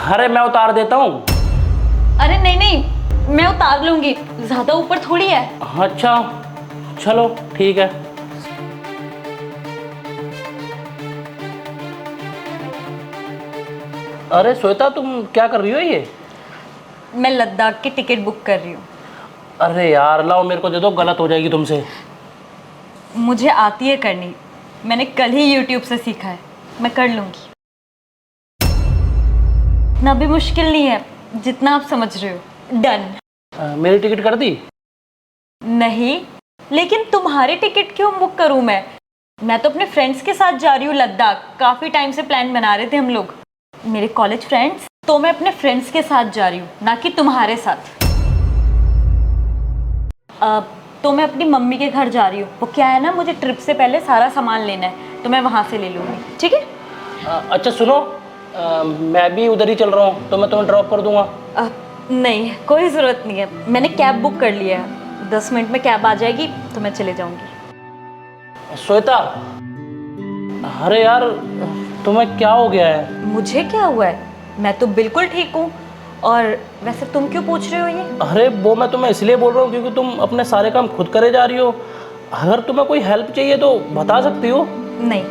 अरे मैं उतार देता हूँ। अरे नहीं नहीं, मैं उतार लूंगी, ज्यादा ऊपर थोड़ी है। अच्छा चलो ठीक है। अरे श्वेता तुम क्या कर रही हो ये? मैं लद्दाख की टिकट बुक कर रही हूँ। अरे यार लाओ मेरे को दे दो, गलत हो जाएगी तुमसे। मुझे आती है करनी, मैंने कल ही YouTube से सीखा है, मैं कर लूँगी। ना भी मुश्किल नहीं है जितना आप समझ रहे हो। डन। मेरी टिकट कर दी? नहीं, लेकिन तुम्हारी टिकट क्यों बुक करूँ मैं तो अपने फ्रेंड्स के साथ जा रही हूँ लद्दाख। काफ़ी टाइम से प्लान बना रहे थे हम लोग, मेरे कॉलेज फ्रेंड्स। तो मैं अपने फ्रेंड्स के साथ जा रही हूँ, ना कि तुम्हारे साथ। तो मैं अपनी मम्मी के घर जा रही हूँ। वो क्या है ना, मुझे ट्रिप से पहले सारा सामान लेना है, तो मैं वहाँ से ले लूँगी, ठीक है? अच्छा सुनो, मैं भी उधर ही चल रहा हूँ, तो मैं तुम्हें ड्रॉप कर दूंगा। नहीं, कोई ज़रूरत नहीं है, मैंने कैब बुक कर लिया है। 10 मिनट में कैब आ जाएगी तो मैं चले जाऊँगी। श्वेता, अरे यार तुम्हें क्या हो गया है? मुझे क्या हुआ है? मैं तो बिल्कुल ठीक हूँ। और वैसे तुम क्यों पूछ रहे हो ये? अरे वो मैं तुम्हें इसलिए बोल रहा हूँ क्योंकि तुम अपने सारे काम खुद करे जा रही हो। अगर तुम्हें कोई हेल्प चाहिए तो बता सकती हो। नहीं,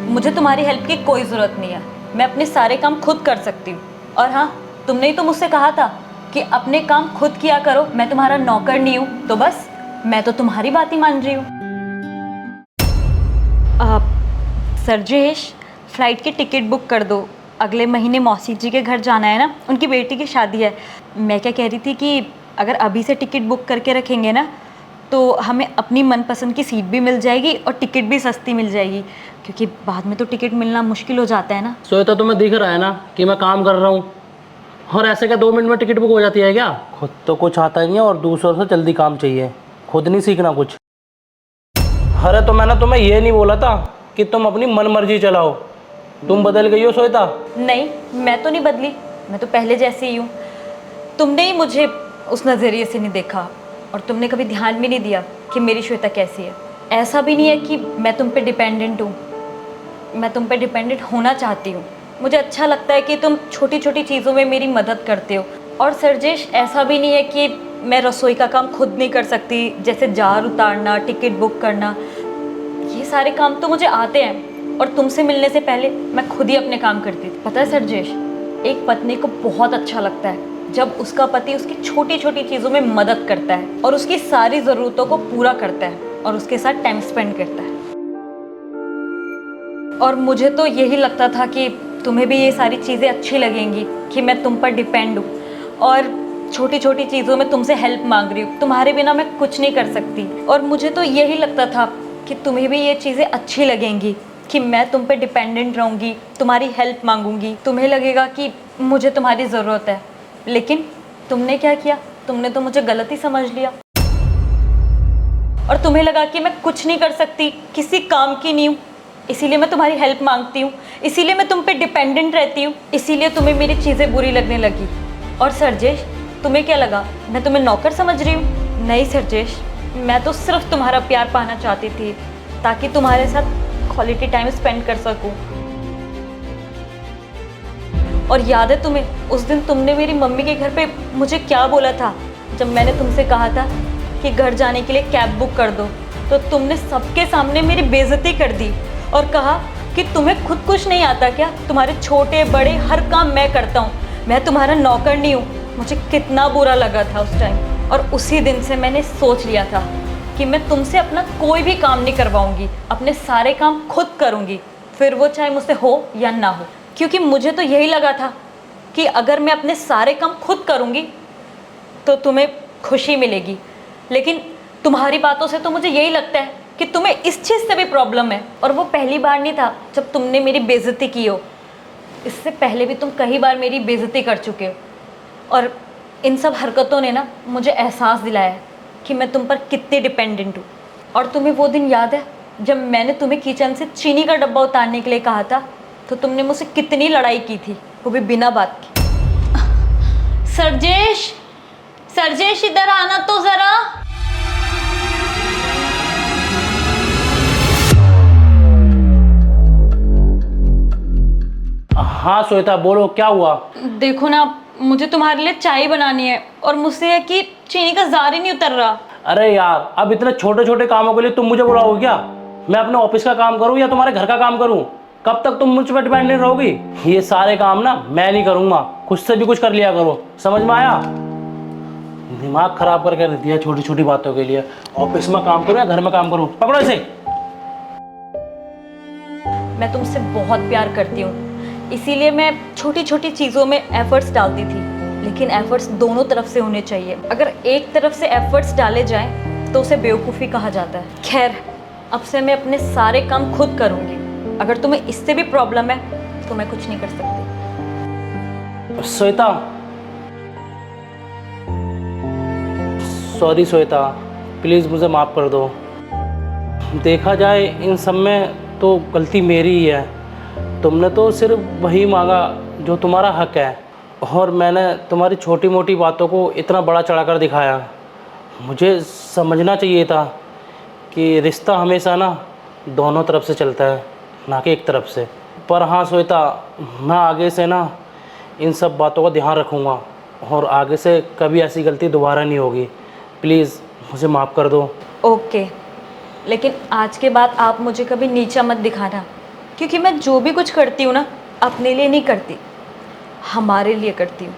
मुझे तुम्हारी हेल्प की कोई ज़रूरत नहीं है, मैं अपने सारे काम खुद कर सकती हूँ। और हाँ, तुमने ही तो मुझसे कहा था कि अपने काम खुद किया करो, मैं तुम्हारा नौकर नहीं हूँ। तो बस मैं तो तुम्हारी बात ही मान रही हूँ। सरजेश, फ्लाइट की टिकट बुक कर दो। अगले महीने मौसी जी के घर जाना है ना, उनकी बेटी की शादी है। मैं क्या कह रही थी कि अगर अभी से टिकट बुक करके रखेंगे ना, तो हमें अपनी मनपसंद की सीट भी मिल जाएगी और टिकट भी सस्ती मिल जाएगी, क्योंकि बाद में तो टिकट मिलना मुश्किल हो जाता है ना। श्वेता तुम्हें दिख रहा है ना कि मैं काम कर रहा हूँ, और ऐसे क्या 2 मिनट में टिकट बुक हो जाती है क्या? खुद तो कुछ आता ही नहीं है और दूसरों से जल्दी काम चाहिए, खुद नहीं सीखना कुछ। अरे तो मैंने तुम्हें ये नहीं बोला था कि तुम अपनी मन मर्जी चलाओ। तुम बदल गई हो श्वेता। नहीं, मैं तो नहीं बदली, मैं तो पहले जैसी ही हूँ। तुमने ही मुझे उस नज़रिए से नहीं देखा, और तुमने कभी ध्यान भी नहीं दिया कि मेरी श्वेता कैसी है। ऐसा भी नहीं है कि मैं तुम पे डिपेंडेंट हूँ, मैं तुम पे डिपेंडेंट होना चाहती हूँ। मुझे अच्छा लगता है कि तुम छोटी छोटी चीज़ों में मेरी मदद करते हो। और सरजेश, ऐसा भी नहीं है कि मैं रसोई का काम खुद नहीं कर सकती, जैसे जार उतारना, टिकट बुक करना, ये सारे काम तो मुझे आते हैं। और तुमसे मिलने से पहले मैं खुद ही अपने काम करती थी। पता है सरजेश, एक पत्नी को बहुत अच्छा लगता है जब उसका पति उसकी छोटी छोटी चीज़ों में मदद करता है और उसकी सारी ज़रूरतों को पूरा करता है और उसके साथ टाइम स्पेंड करता है। और मुझे तो यही लगता था कि तुम्हें भी ये सारी चीज़ें अच्छी लगेंगी कि मैं तुम पर डिपेंड हूँ और छोटी छोटी चीज़ों में तुमसे हेल्प मांग रही हूँ। तुम्हारे बिना मैं कुछ नहीं कर सकती। और मुझे तो यही लगता था कि तुम्हें भी ये चीज़ें अच्छी लगेंगी कि मैं तुम पे डिपेंडेंट रहूँगी, तुम्हारी हेल्प मांगूंगी, तुम्हें लगेगा कि मुझे तुम्हारी ज़रूरत है। लेकिन तुमने क्या किया? तुमने तो मुझे गलत ही समझ लिया, और तुम्हें लगा कि मैं कुछ नहीं कर सकती, किसी काम की नहीं हूँ, इसीलिए मैं तुम्हारी हेल्प मांगती हूँ, इसीलिए मैं तुम पे डिपेंडेंट रहती हूँ, इसीलिए तुम्हें मेरी चीज़ें बुरी लगने लगी। और सरजेश, तुम्हें क्या लगा मैं तुम्हें नौकर समझ रही हूँ? नहीं सरजेश, मैं तो सिर्फ तुम्हारा प्यार पाना चाहती थी ताकि तुम्हारे साथ क्वालिटी टाइम स्पेंड कर सकूं। और याद है तुम्हें, उस दिन तुमने मेरी मम्मी के घर पे मुझे क्या बोला था जब मैंने तुमसे कहा था कि घर जाने के लिए कैब बुक कर दो? तो तुमने सबके सामने मेरी बेइज्जती कर दी और कहा कि तुम्हें खुद कुछ नहीं आता क्या? तुम्हारे छोटे बड़े हर काम मैं करता हूँ, मैं तुम्हारा नौकर नहीं हूँ। मुझे कितना बुरा लगा था उस टाइम, और उसी दिन से मैंने सोच लिया था कि मैं तुमसे अपना कोई भी काम नहीं करवाऊंगी, अपने सारे काम खुद करूंगी, फिर वो चाहे मुझसे हो या ना हो। क्योंकि मुझे तो यही लगा था कि अगर मैं अपने सारे काम खुद करूंगी तो तुम्हें खुशी मिलेगी। लेकिन तुम्हारी बातों से तो मुझे यही लगता है कि तुम्हें इस चीज़ से भी प्रॉब्लम है। और वो पहली बार नहीं था जब तुमने मेरी बेइज्जती की हो, इससे पहले भी तुम कई बार मेरी बेइज्जती कर चुके हो। और इन सब हरकतों ने ना मुझे एहसास दिलाया कि मैं तुम पर कितनी डिपेंडेंट हूँ। और तुम्हें वो दिन याद है जब मैंने तुम्हें किचन से चीनी का डब्बा उतारने के लिए कहा था, तो तुमने मुझसे कितनी लड़ाई की थी, वो भी बिना बात की। सरजेश, सरजेश इधर आना तो ज़रा। हाँ श्वेता बोलो, क्या हुआ? देखो ना, मुझे तुम्हारे लिए चाय बनानी है और मुझसे है कि चीनी का जार ही नहीं उतर रहा। अरे यार, अब इतने छोटे छोटे कामों के लिए तुम मुझे बुलाओगे क्या? मैं अपने ऑफिस का काम करूँ या तुम्हारे घर का काम करूँ? कब तक तुम मुझ पर डिपेंडेंट रहोगी? ये सारे काम ना मैं नहीं करूँगा, खुद से भी कुछ कर लिया करो, समझ में आया? दिमाग खराब करके रख दिया छोटी छोटी बातों के लिए। ऑफिस में काम करूँ या घर में काम करूँ? पकड़ो इसे। मैं तुमसे बहुत प्यार करती हूँ, इसीलिए मैं छोटी छोटी चीज़ों में एफर्ट्स डालती थी, लेकिन एफर्ट्स दोनों तरफ से होने चाहिए। अगर एक तरफ से एफर्ट्स डाले जाएं तो उसे बेवकूफ़ी कहा जाता है। खैर, अब से मैं अपने सारे काम खुद करूँगी। अगर तुम्हें इससे भी प्रॉब्लम है तो मैं कुछ नहीं कर सकती। श्वेता, सॉरी श्वेता, प्लीज़ मुझे माफ़ कर दो। देखा जाए इन सब में तो गलती मेरी ही है। तुमने तो सिर्फ वही मांगा जो तुम्हारा हक है, और मैंने तुम्हारी छोटी मोटी बातों को इतना बड़ा चढ़ाकर दिखाया। मुझे समझना चाहिए था कि रिश्ता हमेशा ना दोनों तरफ से चलता है, ना कि एक तरफ से। पर हाँ श्वेता, मैं आगे से ना इन सब बातों का ध्यान रखूँगा और आगे से कभी ऐसी गलती दोबारा नहीं होगी। प्लीज़ मुझे माफ़ कर दो। ओके, लेकिन आज के बाद आप मुझे कभी नीचा मत दिखाना, क्योंकि मैं जो भी कुछ करती हूँ ना अपने लिए नहीं करती, हमारे लिए करती हूँ।